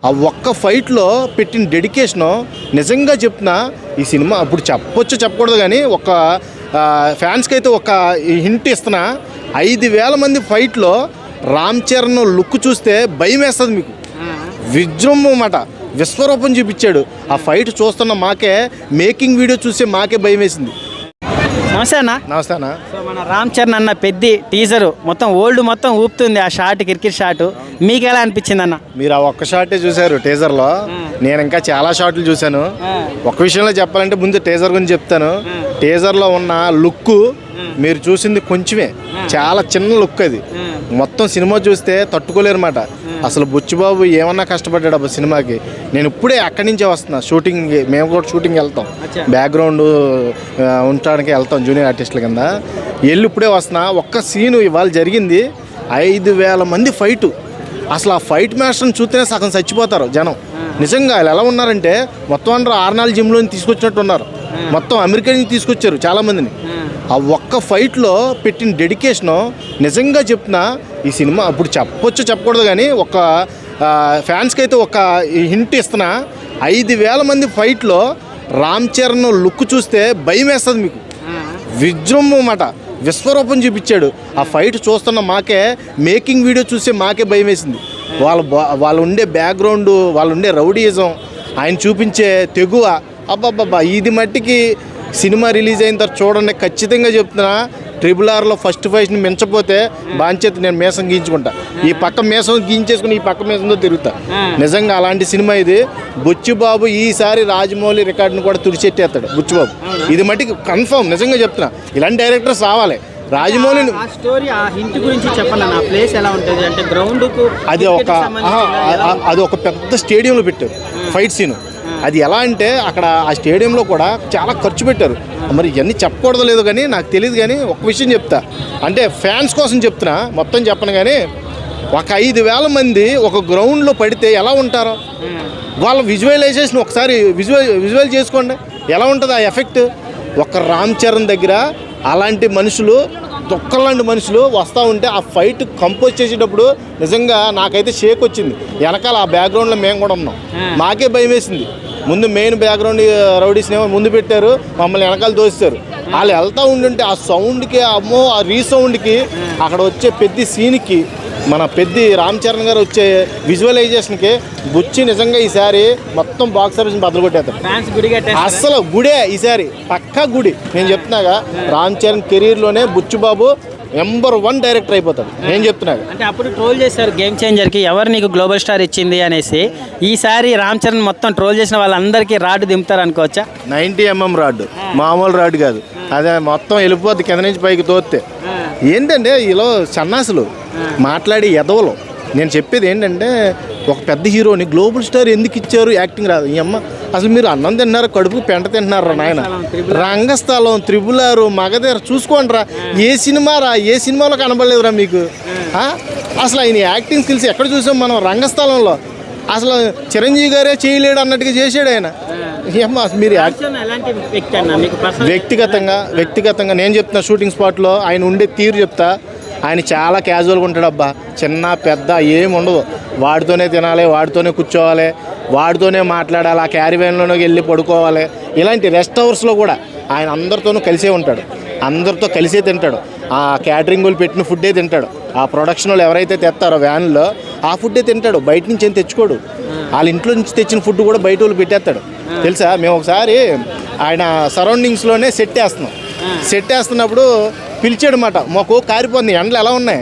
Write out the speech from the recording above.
ఆ ఒక్క ఫైట్లో పెట్టిన డెడికేషను నిజంగా చెప్తున్నా. ఈ సినిమా ఇప్పుడు చెప్పొచ్చు చెప్పకూడదు కానీ ఒక ఫ్యాన్స్కి అయితే ఒక హింట్ ఇస్తున్నా. 5,000 మంది ఫైట్లో రామ్ చరణ్ లుక్ చూస్తే భయం వేస్తుంది మీకు. విజృంభం మాట విశ్వరూపం చూపించాడు. ఆ ఫైట్ చూస్తున్న మాకే, మేకింగ్ వీడియో చూస్తే మాకే భయం వేసింది. నమస్తే అన్న. నమస్తే అన్న. సో మన రామ్ చరణ్ అన్న పెద్ద టీజరు మొత్తం ఓల్డ్ మొత్తం ఊపుతుంది. ఆ షాట్ క్రికెట్ షాట్ మీకు ఎలా అనిపించింది అన్న? మీరు ఆ ఒక్క షాటే చూశారు టీజర్లో. నేను ఇంకా చాలా షాట్లు చూశాను. ఒక విషయంలో చెప్పాలంటే ముందు టీజర్ గురించి చెప్తాను. టీజర్లో ఉన్న లుక్ మీరు చూసింది కొంచెమే, చాలా చిన్న లుక్ అది. మొత్తం సినిమా చూస్తే తట్టుకోలేరు మాట. అసలు బుచ్చిబాబు ఏమన్నా కష్టపడ్డాడు అబ్బా సినిమాకి. నేను ఇప్పుడే అక్కడి నుంచే వస్తున్నా షూటింగ్. మేము కూడా షూటింగ్ వెళ్తాం, బ్యాక్గ్రౌండ్ ఉండడానికి వెళ్తాం జూనియర్ ఆర్టిస్టుల కింద. వెళ్ళి ఇప్పుడే వస్తున్నా. ఒక్క సీను ఇవాళ జరిగింది. 5,000 మంది ఫైటు. అసలు ఆ ఫైట్ మాస్టర్ని చూస్తేనే సగం చచ్చిపోతారు జనం. నిజంగా వాళ్ళు ఎలా ఉన్నారంటే మొత్తం అందరూ ఆర్నాల్ జిమ్లో తీసుకొచ్చినట్టు ఉన్నారు. మొత్తం అమెరికా నుంచి తీసుకొచ్చారు చాలామందిని. ఆ ఒక్క ఫైట్లో పెట్టిన డెడికేషను నిజంగా చెప్తున్నా. ఈ సినిమా ఇప్పుడు చెప్పొచ్చు చెప్పకూడదు కానీ ఒక ఫ్యాన్స్కి అయితే ఒక హింట్ ఇస్తున్నా. 5,000 మంది ఫైట్లో రామ్ చరణ్ లుక్ చూస్తే భయం వేస్తుంది మీకు. విజృంభం మాట విశ్వరూపం చూపించాడు. ఆ ఫైట్ చూస్తున్న మాకే, మేకింగ్ వీడియో చూస్తే మాకే భయం వేసింది. వాళ్ళు ఉండే బ్యాక్గ్రౌండ్, వాళ్ళు ఉండే రౌడీయిజం, ఆయన చూపించే తెగువ, అబ్బాబ్బా ఇది మట్టికి సినిమా రిలీజ్ అయిన తర్వాత చూడండి. ఖచ్చితంగా చెప్తున్నా, RRRలో ఫస్ట్ ఫైట్ని మించపోతే బాంచేతి నేను మీసం గీయించుకుంటా. ఈ పక్క మీసం గీయించేసుకుని ఈ పక్క మీసంతో తిరుగుతా. నిజంగా అలాంటి సినిమా ఇది. బుచ్చిబాబు ఈసారి రాజమౌళి రికార్డును కూడా తుడిచెట్టేస్తాడు బుచ్చిబాబు. ఇది మట్టికి కన్ఫర్మ్. నిజంగా చెప్తున్నా, ఇలాంటి డైరెక్టర్స్ రావాలి. రాజమౌళి స్టోరీ ఆ హింట్ గురించి చెప్పండి. నా ప్లేస్ ఎలా ఉంటుంది అంటే గ్రౌండ్కు అది ఒక పెద్ద స్టేడియంలో పెట్టారు ఫైట్ సీను. అది ఎలా అంటే అక్కడ ఆ స్టేడియంలో కూడా చాలా ఖర్చు పెట్టారు. మరి ఇవన్నీ చెప్పకూడదు లేదు కానీ నాకు తెలియదు. కానీ ఒక విషయం చెప్తా, అంటే ఫ్యాన్స్ కోసం చెప్తున్నా, మొత్తం చెప్పను. కానీ ఒక 5,000 మంది ఒక గ్రౌండ్లో పడితే ఎలా ఉంటారో వాళ్ళ విజువలైజేషన్ ఒకసారి విజువల్ చేసుకోండి. ఎలా ఉంటుంది ఆ ఎఫెక్ట్. ఒక రామ్ చరణ్ దగ్గర అలాంటి మనుషులు, తొక్కలాంటి మనుషులు వస్తూ ఉంటే ఆ ఫైట్ కంపోజ్ చేసేటప్పుడు నిజంగా నాకైతే షేక్ వచ్చింది. వెనకాల ఆ బ్యాక్గ్రౌండ్లో మేము కూడా ఉన్నాం. మాకే భయం వేసింది. ముందు మెయిన్ బ్యాక్గ్రౌండ్ రౌడీస్ని ముందు పెట్టారు, మమ్మల్ని వెనకాల దోస్తారు. వాళ్ళు వెళ్తూ ఉంటుంటే ఆ సౌండ్కి, అమ్మో ఆ రీసౌండ్కి, అక్కడ వచ్చే పెద్ద సీన్కి, మన పెద్ద రామ్ చరణ్ గారు వచ్చే విజువలైజేషన్కి బుచ్చి నిజంగా ఈసారి మొత్తం బాక్స్ ఆఫీస్ని బద్దలుకొట్టేస్తాడు. అసలు గుడే ఈసారి పక్కా గుడి. నేను చెప్తున్నాగా, రామ్ చరణ్ కెరీర్లోనే బుచ్చిబాబు #1 డైరెక్టర్ అయిపోతాడు. నేను చెప్తున్నాను. అంటే అప్పుడు ట్రోల్ చేశారు గేమ్ చేంజర్కి, ఎవరు నీకు గ్లోబల్ స్టార్ ఇచ్చింది అనేసి. ఈసారి రామ్ చరణ్ మొత్తం ట్రోల్ చేసిన వాళ్ళందరికీ రాడ్ దింపుతారు అనుకోవచ్చా? 90mm రాడ్, మామూలు రాడ్ కాదు. అదే మొత్తం వెళ్ళిపోద్ది కింద నుంచి పైకి తోస్తే. ఏంటంటే ఇలా సన్నాసులు మాట్లాడి ఎదవలు. నేను చెప్పేది ఏంటంటే, ఒక పెద్ద హీరోని గ్లోబల్ స్టార్ ఎందుకు ఇచ్చారు, యాక్టింగ్ రాదు. ఈ అమ్మ అసలు మీరు అన్నం తిన్నారు, కడుపు పెంట తింటున్నారా నాయన. రంగస్థలం, RRR, మగధీర చూసుకోండి రా. ఏ సినిమాలో కనబడలేదురా మీకు. అసలు ఆయన యాక్టింగ్ స్కిల్స్ ఎక్కడ చూసాం మనం? రంగస్థలంలో. అసలు చిరంజీవి గారే చేయలేడు అన్నట్టుగా చేసాడు ఆయన. మీరు వ్యక్తిగతంగా నేను చెప్తున్నా, షూటింగ్ స్పాట్లో ఆయన ఉండే తీరు చెప్తా. ఆయన చాలా క్యాజువల్గా ఉంటాడు అబ్బా. చిన్న పెద్ద ఏమి ఉండదు. వాడితోనే తినాలి, వాడితోనే కూర్చోవాలి, వాడితోనే మాట్లాడాలి, ఆ క్యారీవ్యాన్లోకి వెళ్ళి పడుకోవాలి. ఇలాంటి రెస్ట్ అవర్స్లో కూడా ఆయన అందరితోనూ కలిసే ఉంటాడు, అందరితో కలిసే తింటాడు. ఆ క్యాటరింగ్ వాళ్ళు పెట్టిన ఫుడ్డే తింటాడు. ఆ ప్రొడక్షన్ వాళ్ళు ఎవరైతే తెస్తారో వ్యాన్లో ఆ ఫుడ్డే తింటాడు. బయట నుంచి ఏం తెచ్చుకోడు. వాళ్ళ ఇంట్లో నుంచి తెచ్చిన ఫుడ్ కూడా బయట వాళ్ళు పెట్టేస్తాడు. తెలుసా, మేము ఒకసారి ఆయన సరౌండింగ్స్లోనే సెట్ వేస్తున్నప్పుడు పిలిచాడు మాట. మాకు కారిపోతుంది, ఎండలు ఎలా ఉన్నాయి,